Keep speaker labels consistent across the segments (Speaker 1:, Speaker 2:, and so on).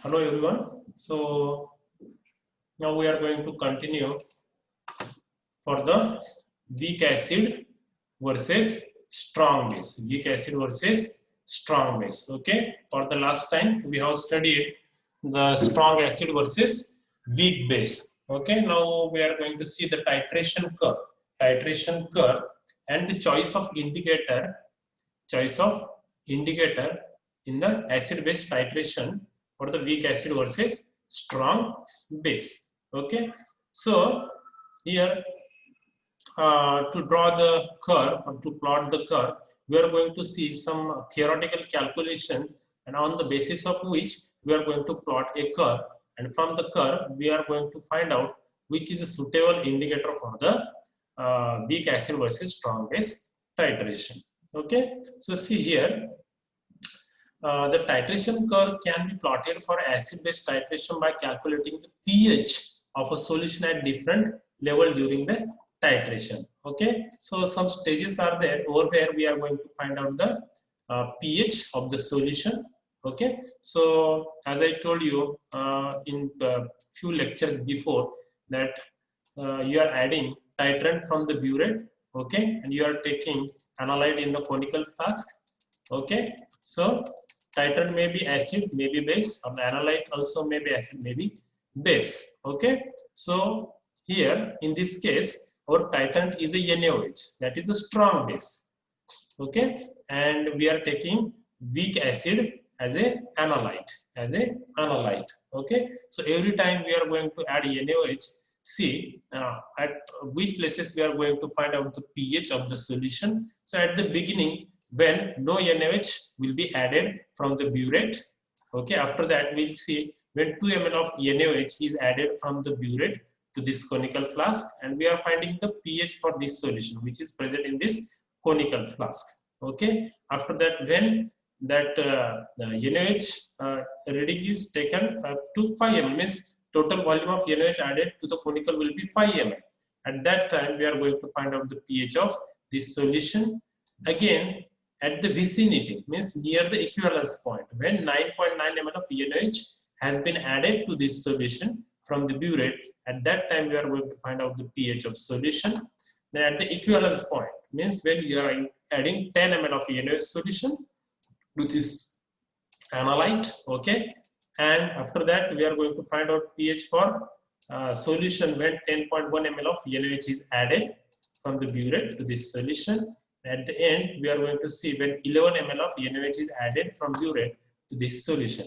Speaker 1: Hello everyone. So now we are going to continue for the weak acid versus strong base. Weak acid versus strong base. Okay. For the last time we have studied the strong acid versus weak base. Okay. Now we are going to see the titration curve. Titration curve and the choice of indicator. Choice of indicator in the acid base titration for the weak acid versus strong base. Okay, so here to draw the curve or to plot the curve, we are going to see some theoretical calculations, and on the basis of which we are going to plot a curve, and from the curve we are going to find out which is a suitable indicator for the weak acid versus strong base titration. Okay, so see here the titration curve can be plotted for acid-base titration by calculating the pH of a solution at different level during the titration. Okay, so some stages are there over where we are going to find out the pH of the solution. Okay, so as I told you in few lectures before that you are adding titrant from the burette. Okay, and you are taking analyte in the conical flask. Okay, so titrant may be acid, may be base, or the analyte also may be acid, may be base. Okay, so here in this case, our titrant is a NaOH, that is a strong base. Okay, and we are taking weak acid as a analyte. Okay, so every time we are going to add NaOH, see at which places we are going to find out the pH of the solution. So at the beginning, when no NaOH will be added from the burette. Okay, after that we'll see when 2 ml of NaOH is added from the burette to this conical flask, and we are finding the pH for this solution which is present in this conical flask. Okay, after that when that NaOH reading is taken to 5 ml, means total volume of NaOH added to the conical will be 5 ml. At that time we are going to find out the pH of this solution. Again, at the vicinity, means near the equivalence point, when 9.9 ml of NaOH has been added to this solution from the burette, at that time we are going to find out the pH of solution. Then at the equivalence point, means when you are adding 10 ml of NaOH solution to this analyte. Okay, and after that we are going to find out pH for solution when 10.1 ml of NaOH is added from the burette to this solution. At the end, we are going to see when 11 ml of NaOH is added from burette to this solution.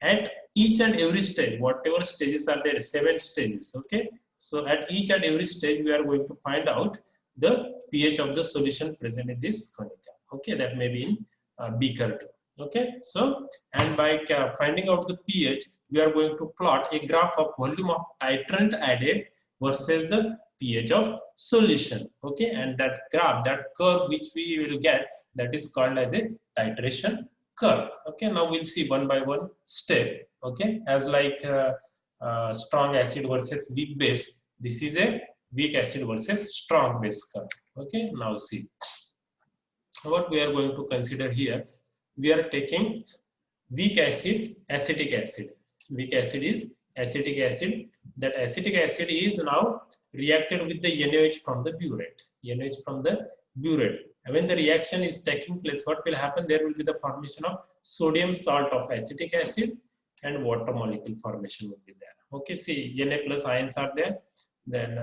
Speaker 1: At each and every stage, whatever stages are there, 7 stages. Okay, so at each and every stage, we are going to find out the pH of the solution present in this conical. Okay, that may be in beaker too. Okay, so and by finding out the pH, we are going to plot a graph of volume of titrant added versus the pH of solution. Okay, and that graph, that curve which we will get, that is called as a titration curve. Okay, now we'll see one by one step. Okay, as like strong acid versus weak base, this is a weak acid versus strong base curve. Okay, now see what we are going to consider here. We are taking weak acid, acetic acid. Weak acid is acetic acid. That acetic acid is now reacted with the NaOH from the burette. NaOH from the burette. And when the reaction is taking place, what will happen? There will be the formation of sodium salt of acetic acid and water molecule formation will be there. Okay, see Na plus ions are there. Then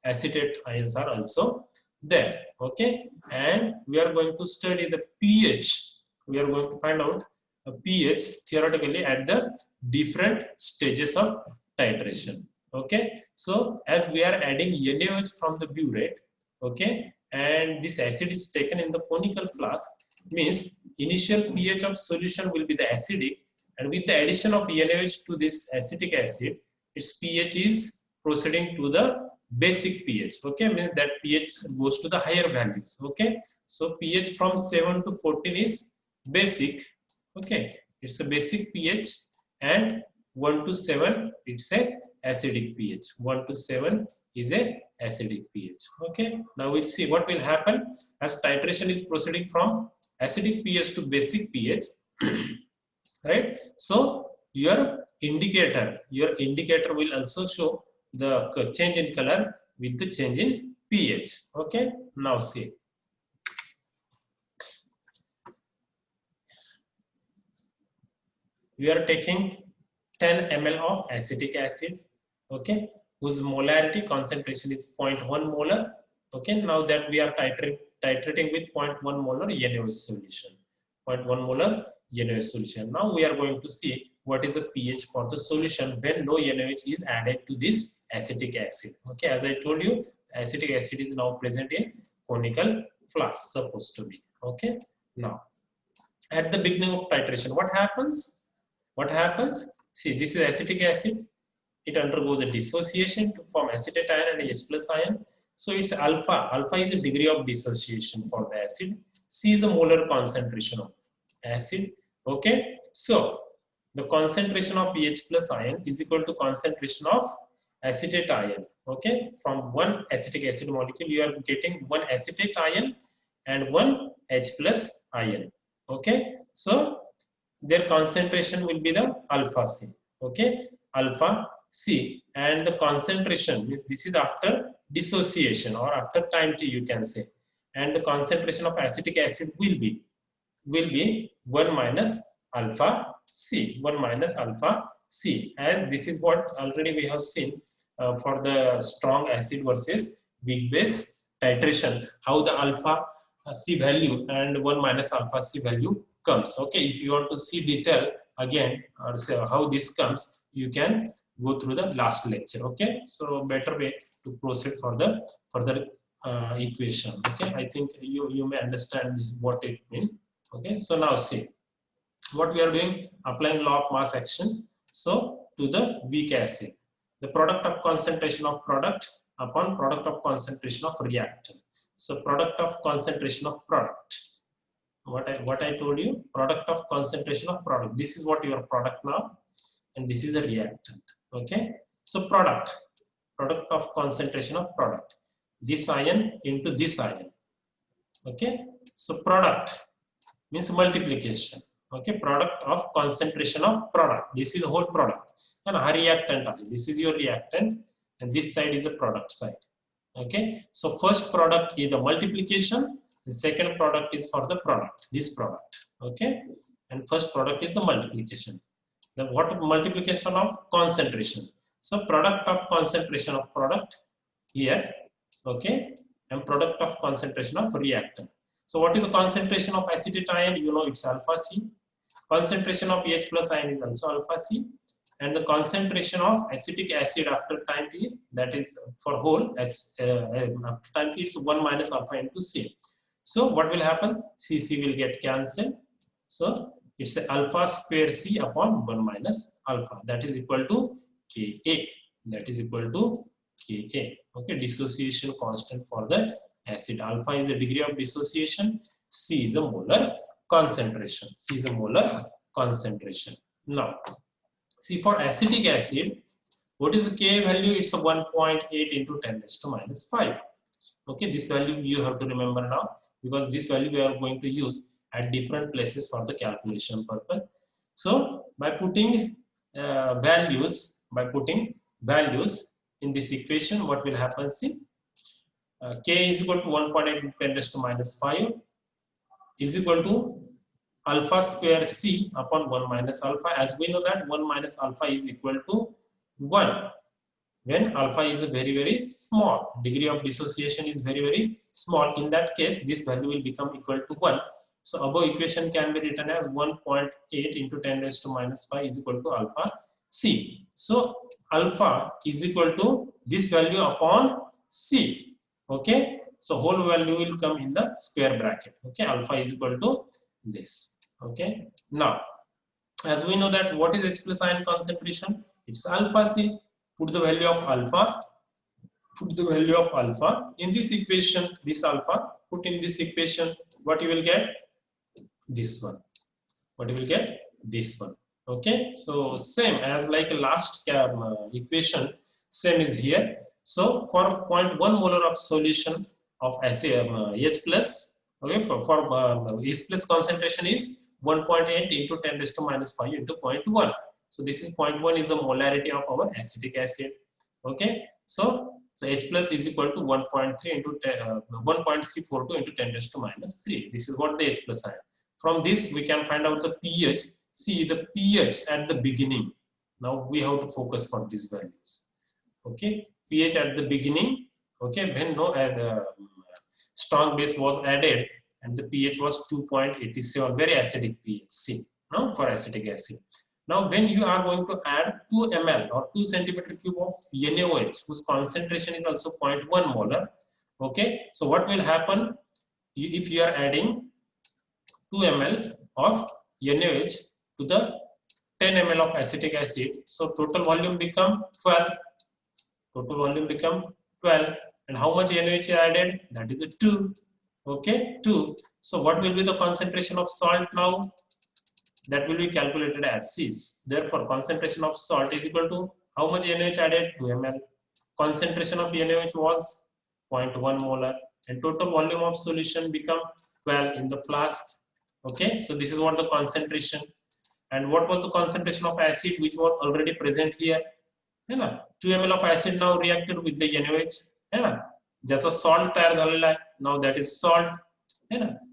Speaker 1: acetate ions are also there. Okay, and we are going to study the pH. We are going to find out a pH theoretically at the different stages of titration. Okay, so as we are adding NaOH from the burette, okay, and this acid is taken in the conical flask, means initial pH of solution will be the acidic, and with the addition of NaOH to this acetic acid, its pH is proceeding to the basic pH. Okay, means that pH goes to the higher values. Okay, so pH from 7 to 14 is basic. Okay, it's a basic pH, and 1 to 7 it's a acidic pH. 1 to 7 is a acidic pH. Okay, now we'll see what will happen as titration is proceeding from acidic pH to basic pH. Right, so your indicator will also show the change in color with the change in pH. Okay, now see, we are taking 10 ml of acetic acid, okay, whose molarity concentration is 0.1 molar. Okay, now that we are titrating with 0.1 molar NaOH solution, 0.1 molar NaOH solution. Now we are going to see what is the pH for the solution when no NaOH is added to this acetic acid. Okay, as I told you, acetic acid is now present in conical flask, supposed to be. Okay, now at the beginning of titration, what happens? See, this is acetic acid. It undergoes a dissociation to form acetate ion and H plus ion. So it's alpha. Alpha is the degree of dissociation for the acid. C is the molar concentration of acid. Okay. So the concentration of H plus ion is equal to concentration of acetate ion. Okay. From one acetic acid molecule, you are getting one acetate ion and one H plus ion. Okay. So their concentration will be the alpha C. Okay. Alpha C, and the concentration, this is after dissociation or after time t, you can say, and the concentration of acetic acid will be 1 minus alpha C, 1 minus alpha C. And this is what already we have seen for the strong acid versus weak base titration, how the alpha C value and 1 minus alpha C value comes. Okay, if you want to see detail again or say how this comes, you can go through the last lecture. Okay, so better way to proceed for the further equation. Okay, I think you may understand this, what it means. Okay, so now see what we are doing, applying law of mass action. So to the weak acid, the product of concentration of product upon product of concentration of reactant. So product of concentration of product, what I told you, product of concentration of product, this is what your product now, and this is a reactant. Okay, so product of concentration of product, this ion into this ion. Okay, so product means multiplication. Okay, product of concentration of product, this is the whole product, and a reactant, this is your reactant, and this side is the product side. Okay, so first product is the multiplication, the second product is for the product, this product. Okay, and first product is the multiplication. The what multiplication of concentration? So product of concentration of product here. Okay, and product of concentration of reactant. So what is the concentration of acetate ion? You know, it's alpha C. Concentration of H plus ion is also alpha C. And the concentration of acetic acid after time t, that is for whole, as after time t, it's 1 minus alpha into C. So what will happen? CC will get cancelled. So it's alpha square C upon 1 minus alpha, that is equal to Ka. That is equal to Ka. Okay, dissociation constant for the acid. Alpha is the degree of dissociation. C is a molar concentration. C is a molar concentration. Now, see, for acetic acid, what is the Ka value? It's a 1.8 into 10 raised to minus 5. Okay, this value you have to remember now, because this value we are going to use at different places for the calculation purpose. So by putting values in this equation, what will happen? See, K is equal to 1.8 into 10 raised to minus 5 is equal to alpha square C upon 1 minus alpha. As we know that 1 minus alpha is equal to 1 when alpha is a very, very small. Degree of dissociation is very, very small. In that case, this value will become equal to 1. So above equation can be written as 1.8 into 10 raised to minus 5 is equal to alpha C. So alpha is equal to this value upon C. Okay, so whole value will come in the square bracket. Okay, alpha is equal to this. Okay, now as we know that what is H plus ion concentration? It's alpha C. Put the value of alpha in this equation. This alpha put in this equation, what you will get? This one. What you will get? This one. Okay, so same as like last equation, same is here. So for 0.1 molar of solution of H plus, okay, for H plus concentration is 1.8 into 10 raised to minus 5 into 0.1. So this is 0.1 is the molarity of our acetic acid. Okay, so H plus is equal to 1.3 into 1.342 into 10 raised to minus 3. This is what the H plus are. From this we can find out the pH. See the pH at the beginning. Now we have to focus for these values. Okay, pH at the beginning. Okay, when no strong base was added and the pH was 2.87, very acidic pH. See, now for acetic acid. Now when you are going to add 2 ml or 2 centimeter cube of NaOH whose concentration is also 0.1 molar. Okay, so what will happen if you are adding 2 ml of NaOH to the 10 ml of acetic acid, so total volume become 12. Total volume become 12, and how much NaOH is added? That is a 2. Okay, 2. So what will be the concentration of salt now? That will be calculated as Cs. Therefore, concentration of salt is equal to how much NaOH added? 2 ml. Concentration of NaOH was 0.1 molar, and total volume of solution become 12 in the flask. Okay, so this is what the concentration. And what was the concentration of acid which was already present here? 2 ml of acid now reacted with the NaOH. Just a salt तयार झालेला आहे. Now that is salt.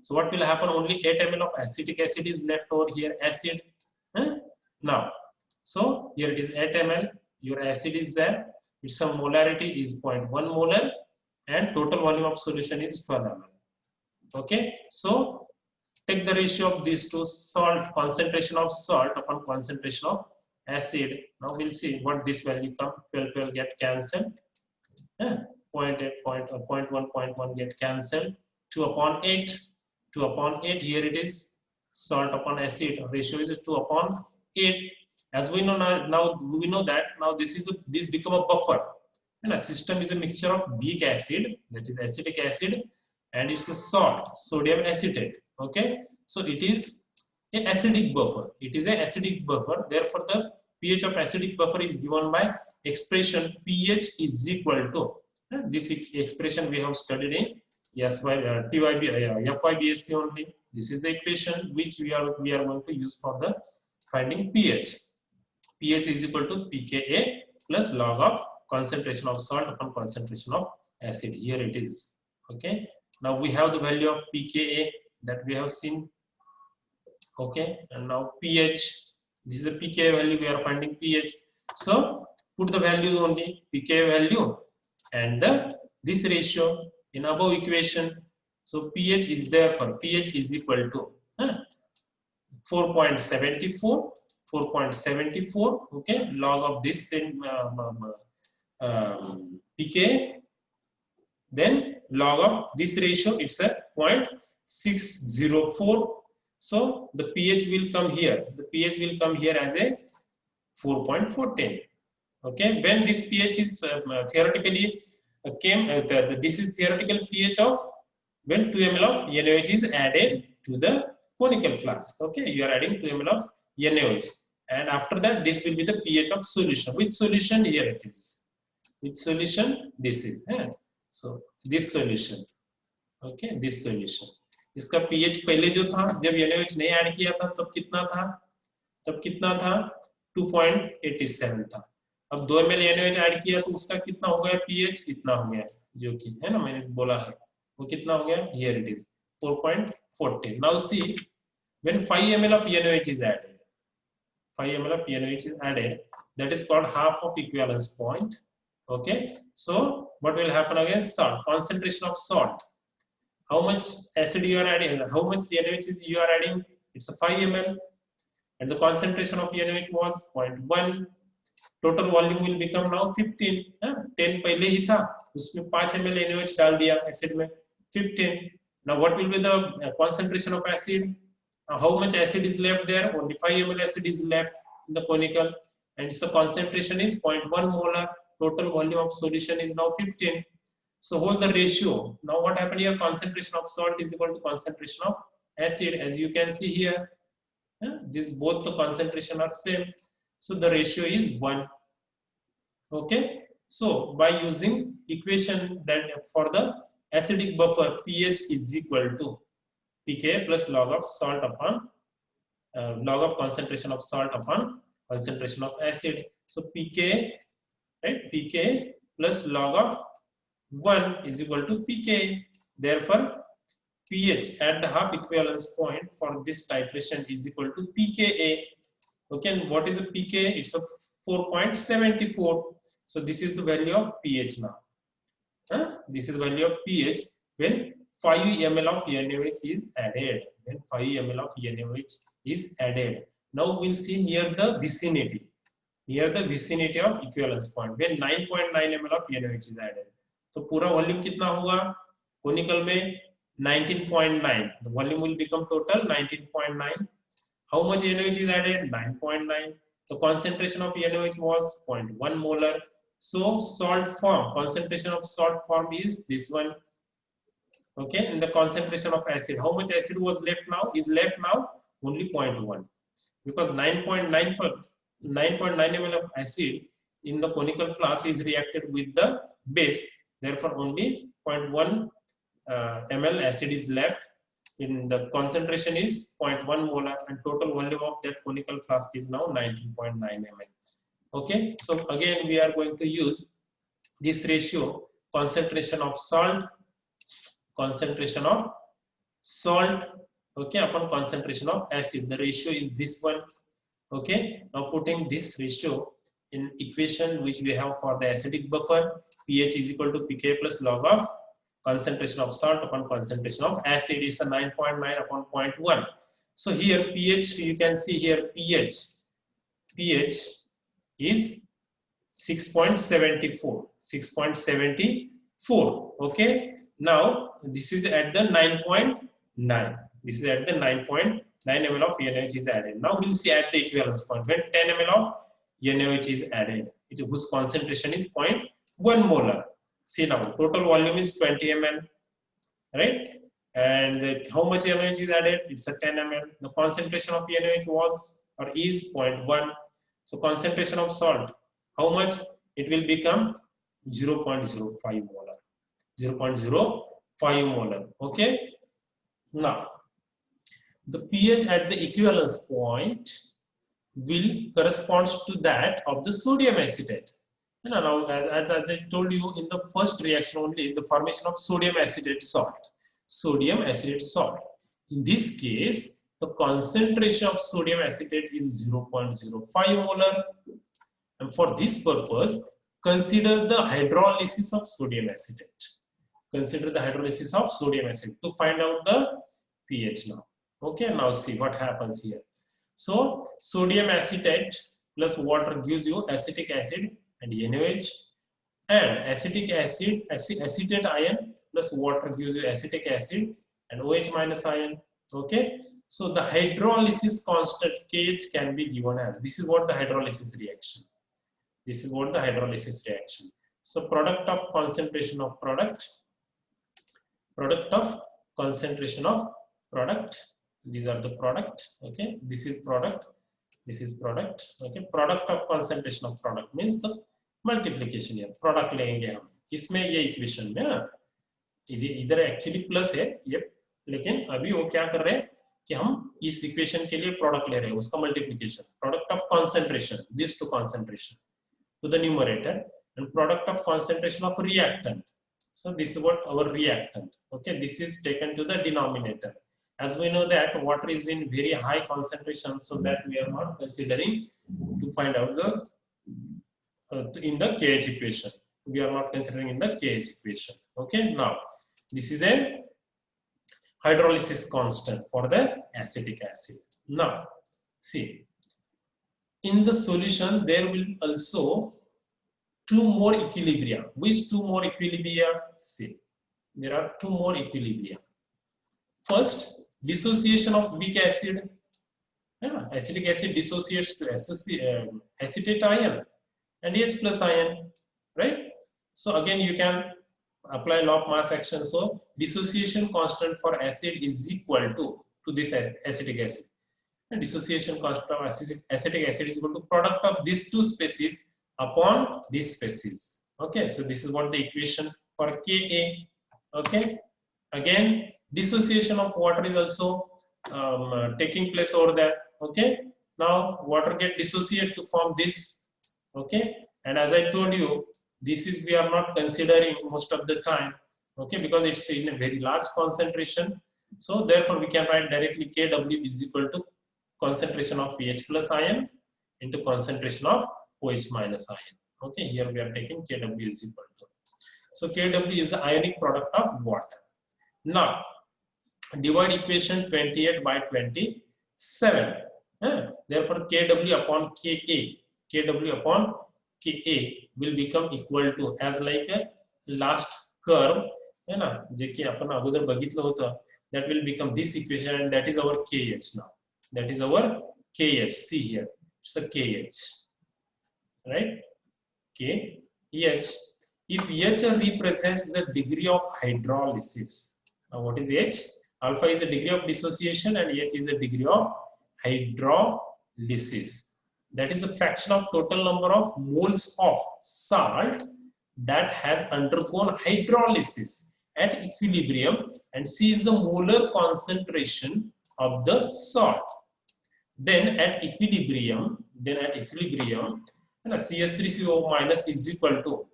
Speaker 1: So what will happen? Only 8 ml of acetic acid is left over here. Acid. Now, so here it is 8 ml. Your acid is there. Its molarity is 0.1 molar, and total volume of solution is 12 ml. Okay. So take the ratio of these two: salt, concentration of salt upon concentration of acid. Now we'll see what this value come. 12 get cancelled. 0.8, 0.1 get cancelled. 2 upon 8. 2 upon 8. Here it is salt upon acid. Ratio is 2 upon 8. As we know now we know that now this become a buffer. And a system is a mixture of weak acid, that is acetic acid, and it's a salt, sodium acetate. Okay, so it is an acidic buffer. It is an acidic buffer. Therefore, the pH of acidic buffer is given by expression pH is equal to this expression we have studied in S.Y.B.Sc only. This is the equation which we are going to use for the finding pH. pH is equal to pKa plus log of concentration of salt upon concentration of acid. Here it is. Okay. Now we have the value of pKa that we have seen. Okay. And now pH. This is the pKa value. We are finding pH. So put the values only, pKa value and this ratio in above equation. So pH is there for pH is equal to 4.74. 4.74. Okay. Log of this pKa. Then log of this ratio, it's a 0.604. So the pH will come here. The pH will come here as a 4.14. Okay, when this pH is theoretically this is theoretical pH of when 2 ml of NaOH is added to the conical flask. Okay, you are adding 2 ml of NaOH, and after that this will be the pH of solution. Which solution? Here it is. Which solution? This is. So this solution. Okay, this solution. इसका pH पहले जो था जब NaOH नहीं add किया था तब कितना था? तब कितना था? 2.87 था. अब 2 ml NaOH ऐड किया तो उसका कितना हो गया pH? इतना हो गया, जो कि है ना मैंने बोला है वो कितना हो गया? Here it is 4.14. Now see when 5 ml of NaOH is added, 5 ml of NaOH is added, that is called half of equivalence point. Okay, so what will happen again? Salt, concentration of salt. How much acid you are adding? How much NaOH you are adding? It's a 5 ml, and the concentration of NaOH was 0.1. Total volume will become now 15. 10 पहले ही था, उसमें 5 ml NaOH डाल दिया acid में 15. Now what will be the concentration of acid? How much acid is left there? Only 5 ml acid is left in the conical, and its concentration is 0.1 molar. Total volume of solution is now 15. So hold the ratio. Now what happened here? Concentration of salt is equal to concentration of acid. As you can see here, this both the concentration are same. So the ratio is 1. Okay. So by using equation that for the acidic buffer, pH is equal to pKa plus log of salt upon log of concentration of salt upon concentration of acid. So pK, right? pK plus log of 1 is equal to pK. Therefore, pH at the half equivalence point for this titration is equal to pKa. Okay, and what is the pK? It's a 4.74. So this is the value of pH now. This is the value of pH when 5 ml of NaOH is added. When 5 ml of NaOH is added. Now we'll see near the vicinity of equivalence point when 9.9 ml of NaOH is added. तो पूरा volume कितना होगा? Conical में 19.9. The volume will become total 19.9. How much NaOH is added? 9.9. The concentration of NaOH was 0.1 molar. So salt form, concentration of salt form is this one. Okay, and the concentration of acid, how much acid was left now? Is left now only 0.1, because 9.9 ml of acid in the conical class is reacted with the base. Therefore, only 0.1 ml acid is left. In the concentration is 0.1 molar, and total volume of that conical flask is now 19.9 ml. Okay, so again we are going to use this ratio, concentration of salt, okay, upon concentration of acid. The ratio is this one. Okay, now putting this ratio in equation which we have for the acidic buffer, pH is equal to pK plus log of concentration of salt upon concentration of acid. It's a 9.9 upon 0.1. So here pH, you can see here pH is 6.74. Okay, now this is at the 9.9. This is at the 9.9 ml of NaOH is added. Now we'll see at the equivalence point when 10 ml of NaOH is added, whose concentration is 0.1 molar. See now, total volume is 20 ml, right? And how much NaOH is added? It's a 10 ml. The concentration of NaOH was or is 0.1. So concentration of salt, how much? It will become 0.05 molar. 0.05 molar. Okay. Now, the pH at the equivalence point will correspond to that of the sodium acetate. Now, as I told you in the first reaction only, in the formation of sodium acetate salt. In this case, the concentration of sodium acetate is 0.05 molar. And for this purpose, consider the hydrolysis of sodium acetate. To find out the pH now. Okay, now see what happens here. So, sodium acetate plus water gives you acetic acid and NaOH, and acetic acid, acetate ion plus water gives you acetic acid and OH minus ion. Okay, so the hydrolysis constant KH can be given as, this is what the hydrolysis reaction. So product of concentration of product, these are the product. Okay, this is product. Okay, product of concentration of product means the multiplication here. Product लेंगे हम इसमें, ये equation में इधर actually plus है ये, लेकिन अभी वो क्या कर रहे हैं कि हम इस इक्वेशन के लिए प्रोडक्ट ले रहे हैं, उसका multiplication. Product of concentration, these two concentration to the numerator, and product of concentration of reactant. So this is what our reactant. Okay, this is taken to the denominator. As we know that water is in very high concentration, so that we are not considering to find out the in the KH equation. We are not considering in the KH equation. Okay, now this is a hydrolysis constant for the acetic acid. Now see, in the solution there will also two more equilibria. Which two more equilibria? See, there are two more equilibria. First, dissociation of weak acid. Acetic acid dissociates to acetate ion and H plus ion, right? So again you can apply law of mass action. So dissociation constant for acid is equal to this acetic acid, and dissociation constant of acetic acid is equal to product of these two species upon this species. Okay, so this is what the equation for Ka. Okay, again dissociation of water is also taking place over there. Okay, Now water get dissociate to form this. Okay, and as I told you, this is we are not considering most of the time. Okay, because it's in a very large concentration. So therefore we can write directly Kw is equal to concentration of Ph plus ion into concentration of OH minus ion. Okay, here we are taking Kw is equal to. So Kw is the ionic product of water. Now divide equation 28 by 27. Therefore Kw upon Kw Ka will become equal to as like a last curve है ना जे की आपण अगोदर बघितलं होतं that will become this equation and that is our Kh now. That is our Kh. See here, it's a Kh, right? Kh. If H represents the degree of hydrolysis, now what is H? Alpha is the degree of dissociation and H is the degree of hydrolysis. That is the fraction of total number of moles of salt that has undergone hydrolysis at equilibrium, and C is the molar concentration of the salt. Then at equilibrium, CS3CO minus is equal to.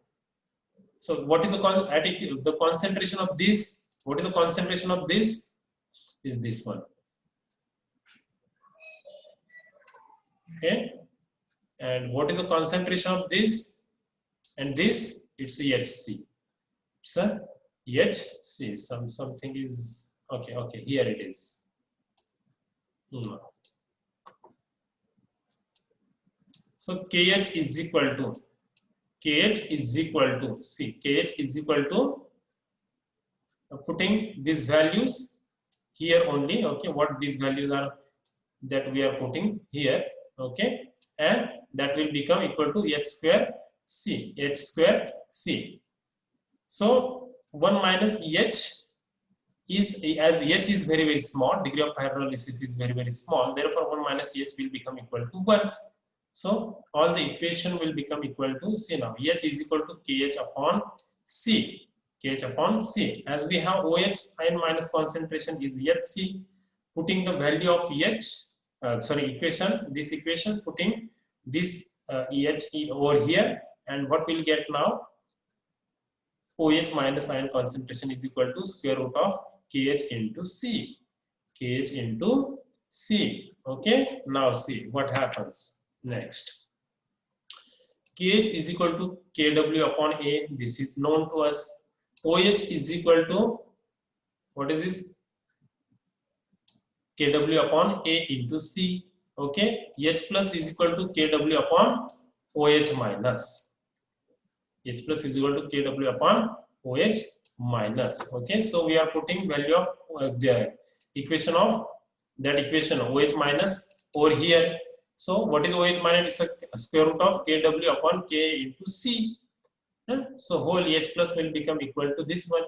Speaker 1: So what is the concentration of this? What is the concentration of this? Is this one. Okay. And what is the concentration of this? And this, it's HC. Sir, HC. Something is okay. Okay, here it is. So KH is equal to see, KH is equal to putting these values here only. Okay, what these values are that we are putting here. Okay, and that will become equal to H square C. So 1 minus H is, as H is very, very small, degree of hydrolysis is very, very small, therefore 1 minus H will become equal to 1. So all the equation will become equal to C now. H is equal to KH upon C. As we have OH ion minus concentration is HC, putting the value of this equation, putting this EH over here, and what we'll get now? OH minus ion concentration is equal to square root of KH into C. Okay, now see what happens next. KH is equal to KW upon A. This is known to us. OH is equal to, what is this? KW upon A into C. Okay, H plus is equal to KW upon OH minus. H plus is equal to KW upon OH minus. Okay, so we are putting value of the equation of that equation OH minus over here. So what is OH minus? It's a square root of KW upon K into C. So whole H plus will become equal to this one.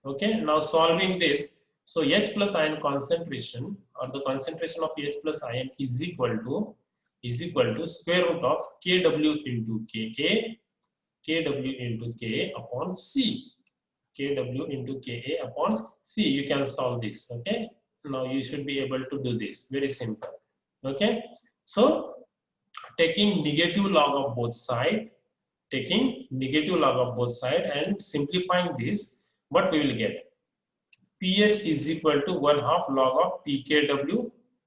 Speaker 1: Okay, now solving this. So H plus ion concentration, or the concentration of H plus ion is equal to square root of KW into Ka upon C. KW into Ka upon C. You can solve this. Okay, now you should be able to do this. Very simple. Okay, so taking negative log of both sides, and simplifying this, what we will get? pH is equal to 1/2 log of pKw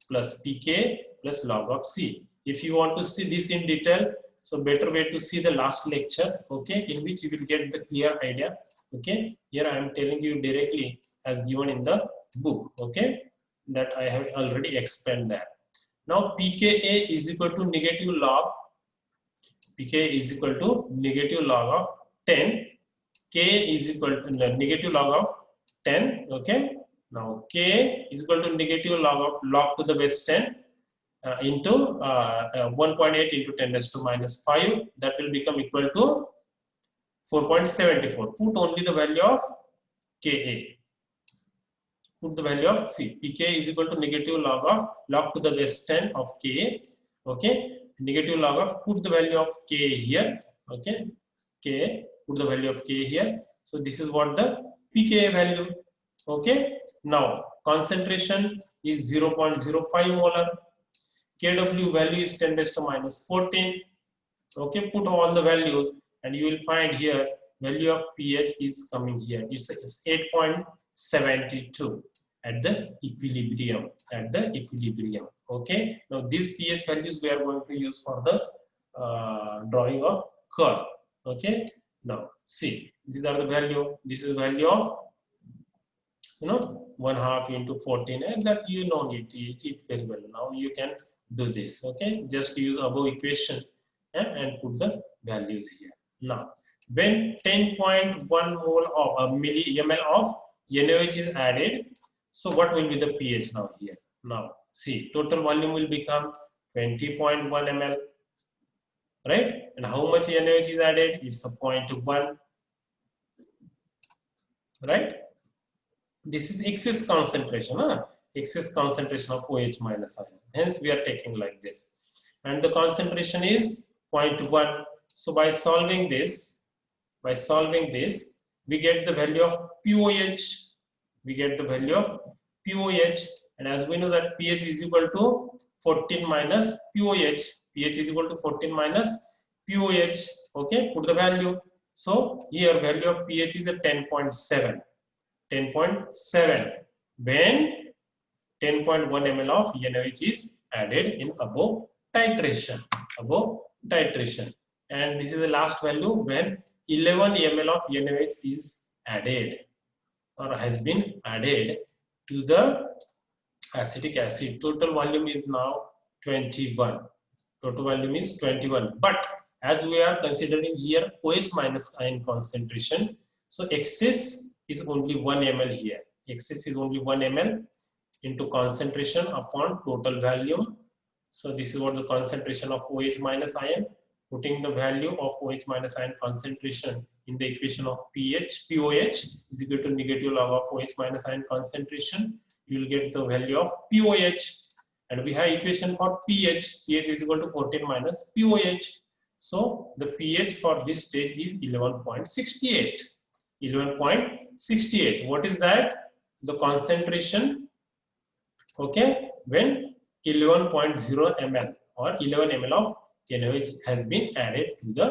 Speaker 1: plus pK plus log of C. If you want to see this in detail, so better way to see the last lecture, okay, in which you will get the clear idea. Okay, here I am telling you directly as given in the book. Okay, that I have already explained that. Now pKa is equal to negative log. pKa is equal to negative log of 10. K is equal to negative log of 10. Okay, now K is equal to negative log to the base 10 into 1.8 into 10 raised to minus 5. That will become equal to 4.74. Put only the value of Ka. Put the value of pK is equal to negative log to the base 10 of Ka. Okay, negative log of, put the value of K here. Okay, K, put the value of K here. So this is what the pKa value. Okay, now concentration is 0.05 molar. Kw value is 10 raised to minus 14. Okay, put all the values and you will find here value of pH is coming here. It's 8.72 at the equilibrium. Okay, now these pH values we are going to use for the drawing of curve. Okay, now see, these are the value. This is value of 1/2 into 14, and that you know it very well. Now you can do this. Okay, just use above equation and put the values here. Now, when 10.1 mole of ml of NaOH is added, so what will be the pH now here? Now, see, total volume will become 20.1 ml, right? And how much NaOH is added? It's a 0.1, right? This is excess concentration, excess concentration of OH minus ion. Hence, we are taking like this. And the concentration is 0.1. So by solving this, we get the value of POH. And as we know that pH is equal to 14 minus POH. pH is equal to 14 minus POH. Okay, put the value. So here value of pH is a 10.7. 10.7 when 10.1 ml of NaOH is added in above titration. And this is the last value when 11 ml of NaOH is added or has been added to the acetic acid. Total volume is now 21. But as we are considering here OH minus ion concentration, so excess is only 1 ml here. Excess is only 1 ml into concentration upon total volume. So this is what the concentration of OH minus ion. Putting the value of OH minus ion concentration in the equation of POH is equal to negative log of OH minus ion concentration. You will get the value of POH. And we have equation for pH. pH is equal to 14 minus POH. So the pH for this stage is 11.68. 11.68. What is that? The concentration, okay, when 11.0 ml or 11 ml of NaOH has been added to the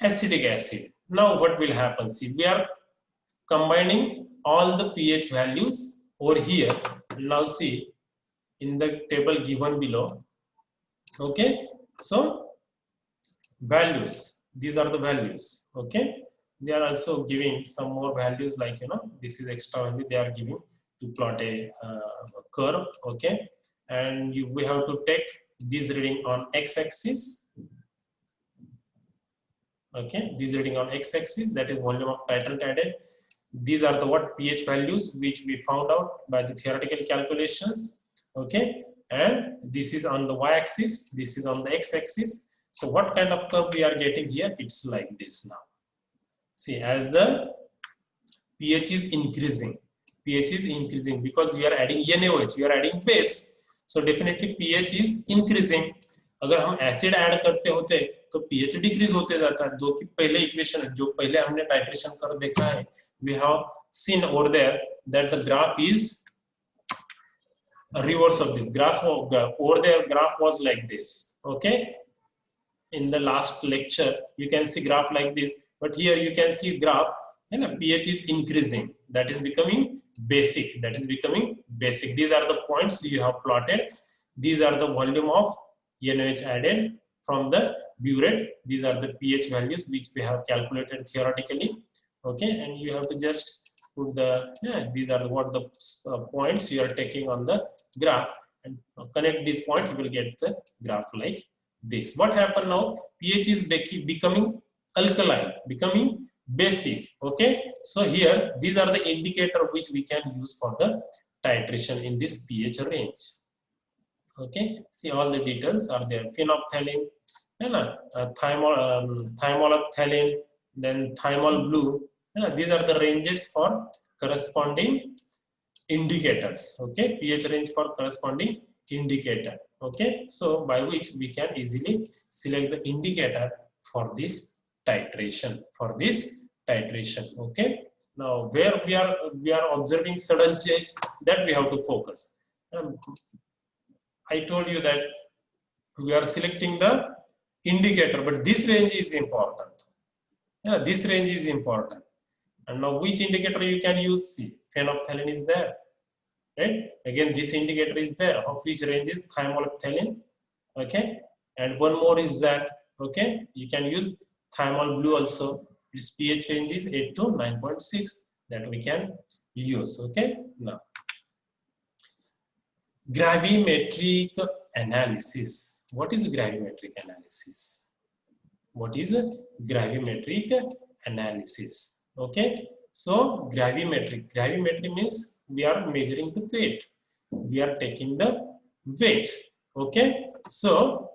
Speaker 1: acetic acid. Now what will happen? See, we are combining all the pH values over here. Now see, in the table given below, okay, so values, these are the values, okay. They are also giving some more values, like this is extra value they are giving to plot a curve, okay. And we have to take this reading on x-axis, okay. This reading on x-axis, that is volume of titrant added. These are the pH values which we found out by the theoretical calculations, okay. And this is on the y-axis, this is on the x-axis. So what kind of curve we are getting here? It's like this now. See, as the pH is increasing because we are adding NaOH, we are adding base, so definitely pH is increasing. अगर हम acid add करते होते तो pH decrease होते जाता, जो कि पहले इक्वेशन जो पहले हमने टाइट्रेशन कर देखा है, we have seen over there that the graph is a reverse of this graph. Over there graph was like this, okay. In the last lecture you can see graph like this, but here you can see graph and pH is increasing, that is becoming basic, These are the points you have plotted. These are the volume of NaOH added from the burette. These are the pH values which we have calculated theoretically, okay. And you have to just put the these are what the points you are taking on the graph, and connect this point, you will get the graph like this. What happened now? pH is becoming alkaline, becoming basic, okay. So here these are the indicator which we can use for the titration in this pH range, okay. See, all the details are there. Phenolphthalein, thymolphthalein, then thymol blue, these are the ranges for corresponding indicators, okay. pH range for corresponding indicator, okay. So by which we can easily select the indicator for this titration, okay. Now where we are observing sudden change, that we have to focus. I told you that we are selecting the indicator, but this range is important. Yeah, this range is important. And now which indicator you can use? See, phenolphthalein is there, right? Again, this indicator is there. Of which range is thymolphthalein, okay? And one more is that, okay? You can use thymol blue also. Its pH range is 8 to 9.6 that we can use, okay? Now, gravimetric analysis. What is gravimetric analysis? What is gravimetric analysis? Okay, so gravimetry means we are measuring the weight. We are taking the weight. Okay, so